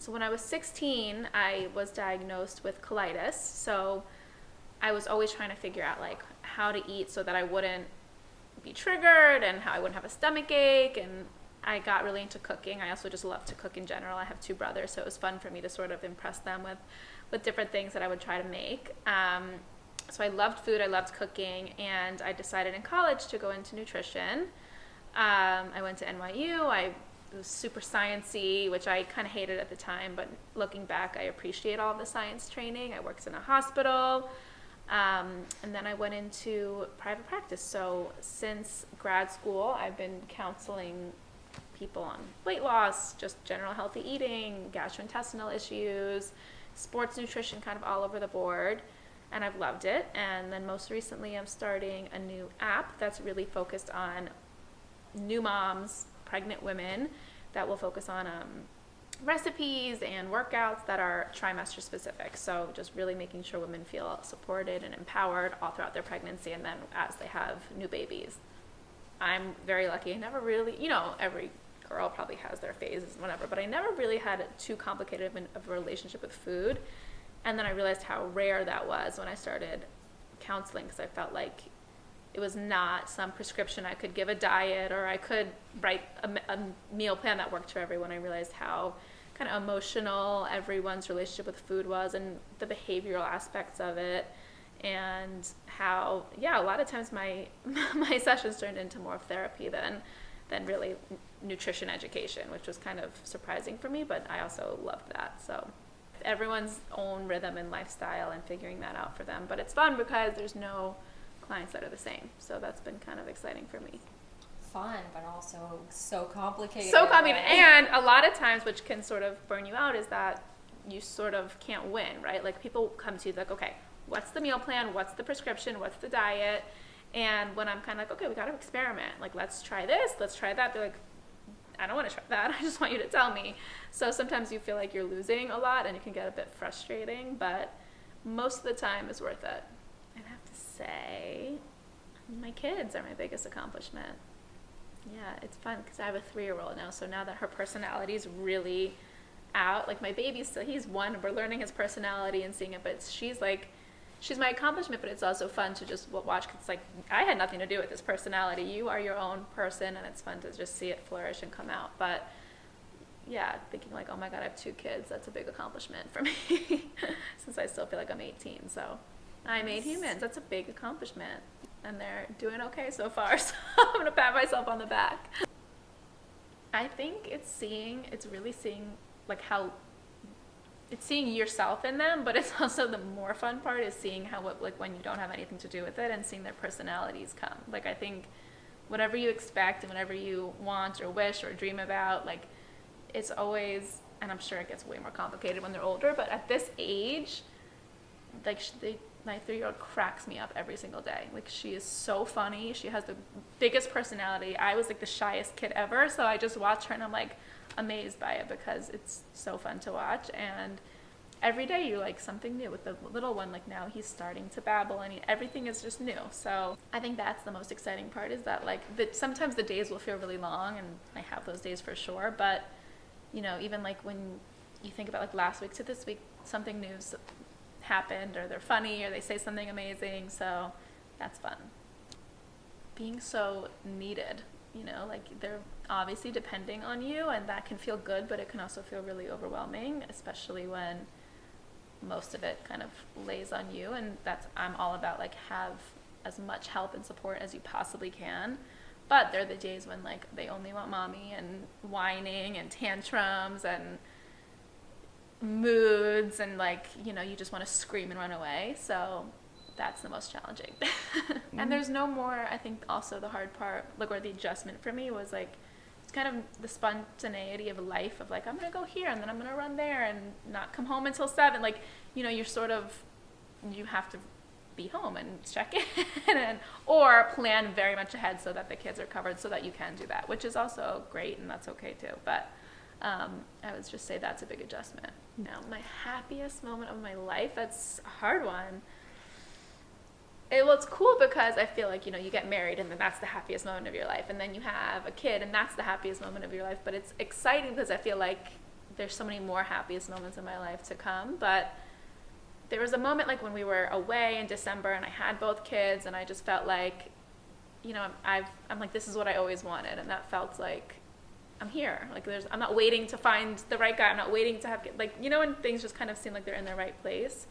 So when I was 16, I was diagnosed with colitis. So I was always trying to figure out like how to eat so that I wouldn't be triggered and how I wouldn't have a stomach ache. And I got really into cooking. I also just love to cook in general. I have two brothers, so it was fun for me to sort of impress them with different things that I would try to make. So I loved food, I loved cooking, and I decided in college to go into nutrition. I went to NYU. It was super sciencey, which I kind of hated at the time, but looking back, I appreciate all the science training. I worked in a hospital, and then I went into private practice. So since grad school, I've been counseling people on weight loss, just general healthy eating, gastrointestinal issues, sports nutrition, kind of all over the board, and I've loved it. And then most recently, I'm starting a new app that's really focused on new moms, pregnant women, that will focus on recipes and workouts that are trimester specific. So just really making sure women feel supported and empowered all throughout their pregnancy and then as they have new babies. I'm very lucky. I never really, every girl probably has their phases and whatever, but I never really had too complicated of a relationship with food. And then I realized how rare that was when I started counseling, because I felt like it was not some prescription I could give a diet, or I could write a meal plan that worked for everyone. I realized how kind of emotional everyone's relationship with food was and the behavioral aspects of it, and how, a lot of times my sessions turned into more of therapy than really nutrition education, which was kind of surprising for me, but I also loved that. So everyone's own rhythm and lifestyle and figuring that out for them. But it's fun because there's no clients that are the same. So that's been kind of exciting for me. Fun, but also so complicated. So complicated. Right? And a lot of times, which can sort of burn you out, is that you sort of can't win, right? Like people come to you like, okay, what's the meal plan? What's the prescription? What's the diet? And when I'm kind of like, okay, we got to experiment. Like, let's try this, let's try that. They're like, I don't want to try that. I just want you to tell me. So sometimes you feel like you're losing a lot and it can get a bit frustrating, but most of the time it's worth it. I'd have to say my kids are my biggest accomplishment. Yeah, it's fun because I have a 3-year-old now. So now that her personality is really out, like my baby's still, he's 1, we're learning his personality and seeing it, but she's my accomplishment, but it's also fun to just watch, because it's like, I had nothing to do with this personality. You are your own person, and it's fun to just see it flourish and come out. But yeah, thinking like, oh my God, I have 2 kids. That's a big accomplishment for me since I still feel like I'm 18. So I made humans. That's a big accomplishment, and they're doing okay so far. So I'm going to pat myself on the back. I think it's really seeing like how it's seeing yourself in them, but it's also the more fun part is seeing how, like when you don't have anything to do with it and seeing their personalities come. Like I think whatever you expect and whatever you want or wish or dream about, like it's always, and I'm sure it gets way more complicated when they're older, but at this age, like my 3-year-old cracks me up every single day. Like she is so funny. She has the biggest personality. I was like the shyest kid ever, so I just watch her and I'm like amazed by it because it's so fun to watch. And every day you like something new with the little one. Like now he's starting to babble and everything is just new. So I think that's the most exciting part, is that like sometimes the days will feel really long, and I have those days for sure, but even like when you think about like last week to this week, something new's happened, or they're funny, or they say something amazing. So that's fun. Being so needed, like they're obviously depending on you, and that can feel good, but it can also feel really overwhelming, especially when most of it kind of lays on you. And I'm all about like have as much help and support as you possibly can. But there are the days when like they only want mommy, and whining and tantrums and moods, and like, you just want to scream and run away. So that's the most challenging. And there's no more, I think also the hard part, like where the adjustment for me was like, it's kind of the spontaneity of life of like, I'm going to go here and then I'm going to run there and not come home until 7. Like, you're sort of, you have to be home and check in or plan very much ahead so that the kids are covered so that you can do that, which is also great, and that's okay too. But I would just say that's a big adjustment. Now, my happiest moment of my life, that's a hard one. It's cool because I feel like, you get married and then that's the happiest moment of your life. And then you have a kid and that's the happiest moment of your life. But it's exciting because I feel like there's so many more happiest moments in my life to come. But there was a moment like when we were away in December and I had both kids and I just felt like, you know, I'm like, this is what I always wanted. And that felt like I'm here. Like I'm not waiting to find the right guy. I'm not waiting to have, like, you know, when things just kind of seem like they're in the right place.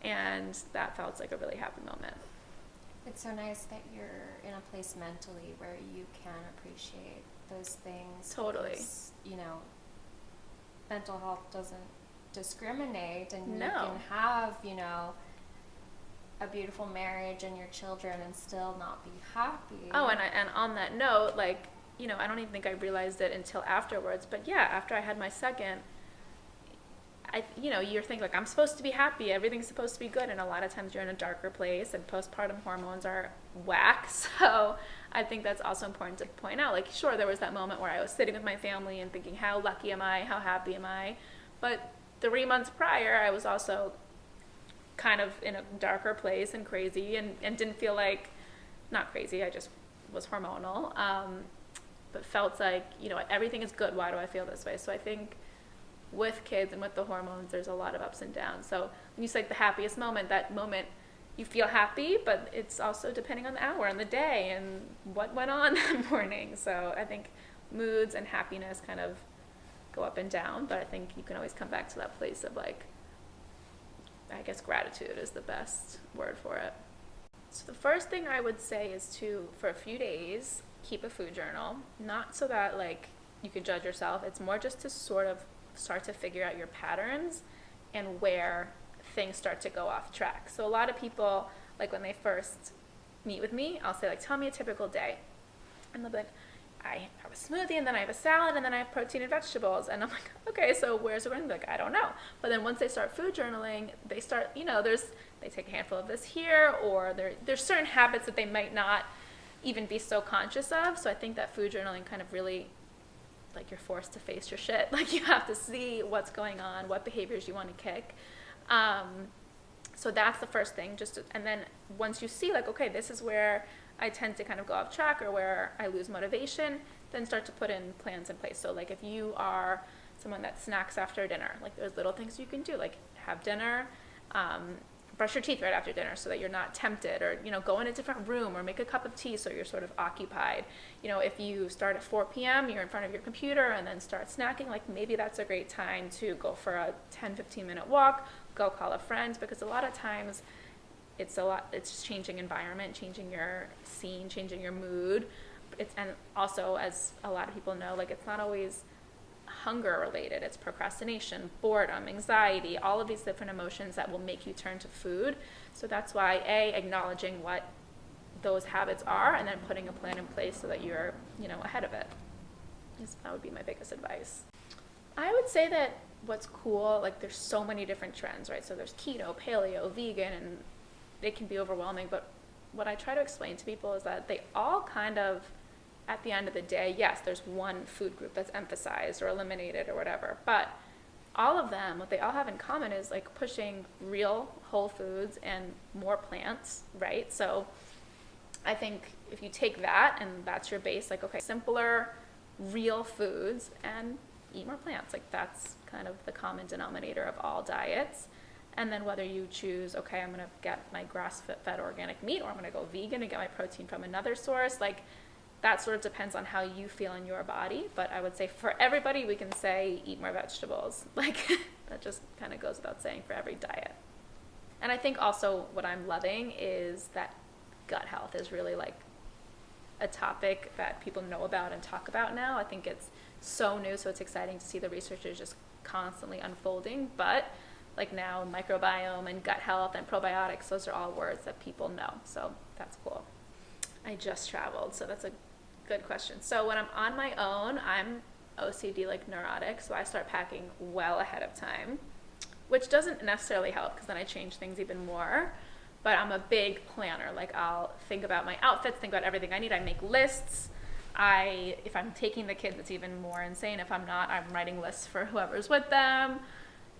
And that felt like a really happy moment. It's so nice that you're in a place mentally where you can appreciate those things. Totally. Because, you know, mental health doesn't discriminate, and No. you can have, you know, a beautiful marriage and your children and still not be happy. Oh, and on that note, like, you know, I don't even think I realized it until afterwards, but yeah, after I had my second, you know, you're thinking like, I'm supposed to be happy, everything's supposed to be good, and a lot of times you're in a darker place, and postpartum hormones are whack. So I think that's also important to point out. Like, sure, there was that moment where I was sitting with my family and thinking, how lucky am I, how happy am I, but 3 months prior, I was also kind of in a darker place and crazy, and didn't feel like, not crazy, I just was hormonal, but felt like, you know, everything is good, why do I feel this way? So I think with kids and with the hormones, there's a lot of ups and downs. So when you say like the happiest moment, that moment you feel happy, but it's also depending on the hour and the day and what went on that morning. So I think moods and happiness kind of go up and down, but I think you can always come back to that place of like, I guess gratitude is the best word for it. So the first thing I would say is to, for a few days, keep a food journal. Not so that like you can judge yourself, it's more just to sort of start to figure out your patterns and where things start to go off track. So a lot of people, like when they first meet with me, I'll say like, tell me a typical day. And they'll be like, I have a smoothie, and then I have a salad, and then I have protein and vegetables. And I'm like, okay, so where's it going? Like, I don't know. But then once they start food journaling, they start, you know, they take a handful of this here, or there's certain habits that they might not even be so conscious of. So I think that food journaling kind of really, like, you're forced to face your shit. Like, you have to see what's going on, what behaviors you want to kick. So that's the first thing. And then once you see, like, okay, this is where I tend to kind of go off track or where I lose motivation, then start to put in plans in place. So like if you are someone that snacks after dinner, like there's little things you can do, like have dinner, brush your teeth right after dinner so that you're not tempted, or, you know, go in a different room or make a cup of tea so you're sort of occupied. You know, if you start at 4 p.m., you're in front of your computer and then start snacking, like maybe that's a great time to go for a 10-15 minute walk, go call a friend, because a lot of times it's just changing environment, changing your scene, changing your mood. And also, as a lot of people know, like it's not always hunger related, it's procrastination, boredom, anxiety, all of these different emotions that will make you turn to food. So that's why acknowledging what those habits are and then putting a plan in place so that you're, you know, ahead of it. That would be my biggest advice. I would say that what's cool, like there's so many different trends, right? So there's keto, paleo, vegan, and it can be overwhelming, but what I try to explain to people is that they all kind of, at the end of the day, yes, there's one food group that's emphasized or eliminated or whatever, but all of them, what they all have in common is like pushing real whole foods and more plants, right? So I think if you take that and that's your base, like, okay, simpler, real foods and eat more plants, like that's kind of the common denominator of all diets. And then whether you choose, okay, I'm going to get my grass-fed organic meat, or I'm going to go vegan and get my protein from another source, like that sort of depends on how you feel in your body. But I would say for everybody, we can say eat more vegetables. Like that just kind of goes without saying for every diet. And I think also what I'm loving is that gut health is really like a topic that people know about and talk about now. I think it's so new, so it's exciting to see the research is just constantly unfolding. But like now, microbiome and gut health and probiotics, those are all words that people know. So that's cool. I just traveled, so that's a good question. So when I'm on my own, I'm OCD, like neurotic, so I start packing well ahead of time, which doesn't necessarily help because then I change things even more. But I'm a big planner. Like I'll think about my outfits, think about everything I need. I make lists. If I'm taking the kids, it's even more insane. If I'm not, I'm writing lists for whoever's with them.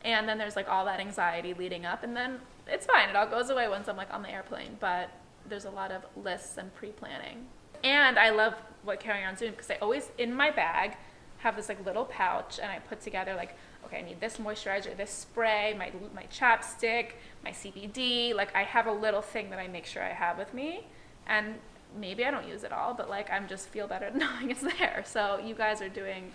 And then there's like all that anxiety leading up, and then it's fine. It all goes away once I'm like on the airplane, but there's a lot of lists and pre-planning. And I love what Careeon's doing because I always, in my bag, have this like little pouch, and I put together like, okay, I need this moisturizer, this spray, my chapstick, my CBD. Like I have a little thing that I make sure I have with me, and maybe I don't use it all, but like I'm just feel better knowing it's there. So you guys are doing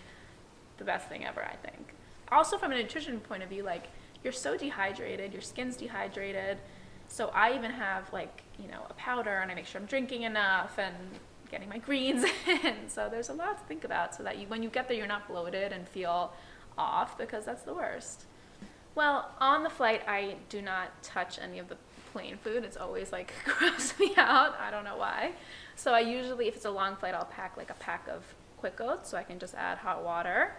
the best thing ever, I think. Also from a nutrition point of view, like you're so dehydrated, your skin's dehydrated. So I even have like, you know, a powder, and I make sure I'm drinking enough and getting my greens in. So there's a lot to think about so that when you get there, you're not bloated and feel off, because that's the worst. Well, on the flight, I do not touch any of the plain food. It's always like grosses me out. I don't know why. So I usually, if it's a long flight, I'll pack like a pack of quick oats so I can just add hot water.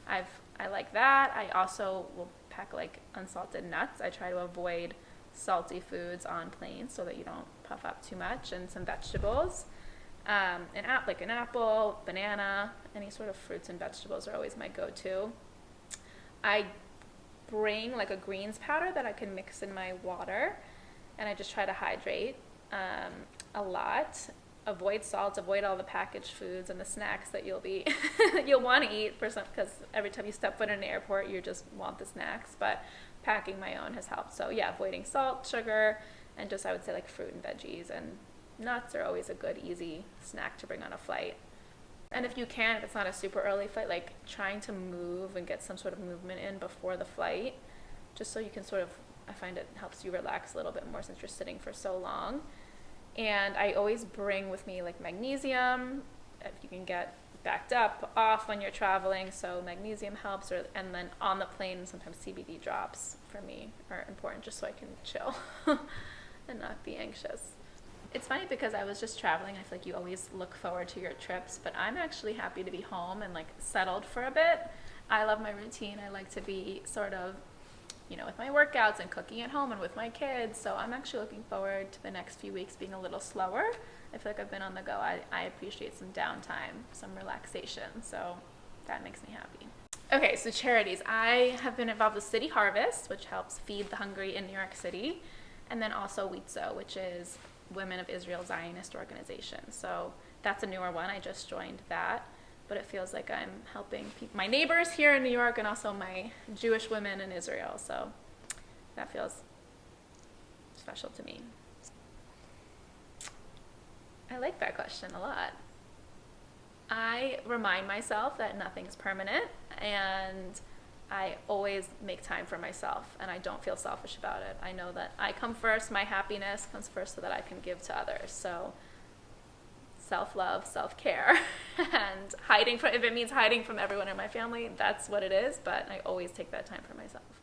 I like that. I also will pack like unsalted nuts. I try to avoid salty foods on planes so that you don't puff up too much, and some vegetables. Like an apple, banana, any sort of fruits and vegetables are always my go-to. I bring like a greens powder that I can mix in my water, and I just try to hydrate a lot. Avoid salt, avoid all the packaged foods and the snacks that you'll want to eat because every time you step foot in an airport, you just want the snacks. But packing my own has helped. So yeah, avoiding salt, sugar, and just I would say like fruit and veggies, and nuts are always a good, easy snack to bring on a flight. And if you can, if it's not a super early flight, like trying to move and get some sort of movement in before the flight, just so you can sort of, I find it helps you relax a little bit more since you're sitting for so long. And I always bring with me like magnesium, if you can get backed up off when you're traveling, so magnesium helps, and then on the plane sometimes CBD drops for me are important just so I can chill and not be anxious. It's funny because I was just traveling. I feel like you always look forward to your trips, but I'm actually happy to be home and like settled for a bit. I love my routine. I like to be sort of, you know, with my workouts and cooking at home and with my kids. So I'm actually looking forward to the next few weeks being a little slower. I feel like I've been on the go. I appreciate some downtime, some relaxation. So that makes me happy. Okay, so charities. I have been involved with City Harvest, which helps feed the hungry in New York City. And then also WITZO, which is Women of Israel Zionist Organization. So that's a newer one. I just joined that. But it feels like I'm helping my neighbors here in New York and also my Jewish women in Israel. So that feels special to me. I like that question a lot. I remind myself that nothing's permanent, and I always make time for myself, and I don't feel selfish about it. I know that I come first, my happiness comes first so that I can give to others. So self-love, self-care, and if it means hiding from everyone in my family, that's what it is, but I always take that time for myself.